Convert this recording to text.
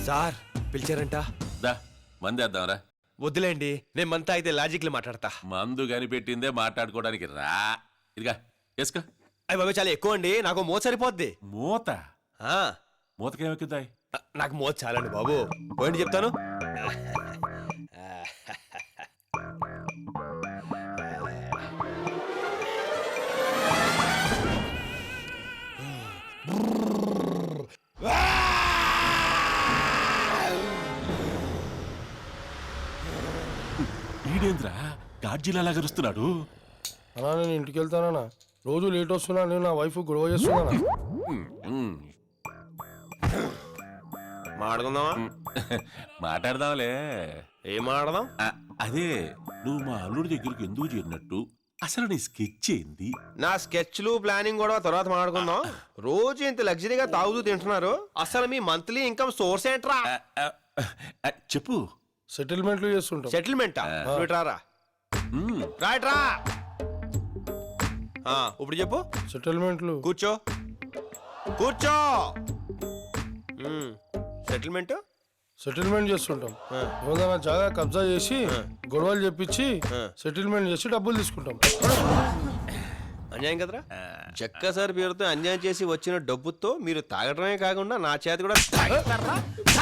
Sir పిలిచారంట. దా మందేద్దాంరా. వద్దులేండి, నేను మంతా అయితే లాజిక్లు మాట్లాడతా. మందు కనిపెట్టిందే మాట్లాడుకోవడానికి రా. ఇదిగా వేసుకో. అయ్యి బాబు చాలా ఎక్కువ అండి, నాకు మోత సరిపోద్ది. మూత ఆ, మూతకేమెక్కుతాయి? నాకు మోత చాలండి బాబు. పోయింది చెప్తాను. ఈడేంద్రా గాడ్జిలా గరుస్తున్నాడు? అన్నా నేను ఇంటికి వెళ్తానన్నా, రోజు లేట్ వస్తున్నా, నేను నా వైఫ్ గొడవ చేస్తున్నానా. మాట్లాడుకుందామా? మాట్లాడదాంలే. ఏం మాట్లాడదాం? అదే నువ్వు మా అల్లుడి దగ్గరికి ఎందుకు చేరినట్టు, అసలు నీ స్కెచ్ ఏంది? నా స్కెచ్లు ప్లానింగ్ కూడా తర్వాత మాట్లాడుకుందాం. రోజు ఇంత లగ్జరీగా తాగుతూ తింటున్నారు, అసలు మీ మంత్లీ ఇన్కమ్ సోర్స్ ఏంట్రా? చెప్పు. సెటిల్మెంట్లు చేస్తుంటాం. సెటిల్మెంటా? రారా రా. ఇప్పుడు చెప్పు. సెటిల్మెంట్లు కూర్చో కూర్చో. సెటిల్మెంట్ సెటిల్మెంట్ చేస్తుంటాం. ఏదైనా జాగా కబ్జా చేసి గొడవలు చెప్పించి సెటిల్మెంట్ చేసి డబ్బులు తీసుకుంటాం. అన్యాయం కదరా. జక్క సార్ పేరుతో అన్యాయం చేసి వచ్చిన డబ్బుతో మీరు తాగడమే కాకుండా నా చేతి కూడా తాగిస్తారా?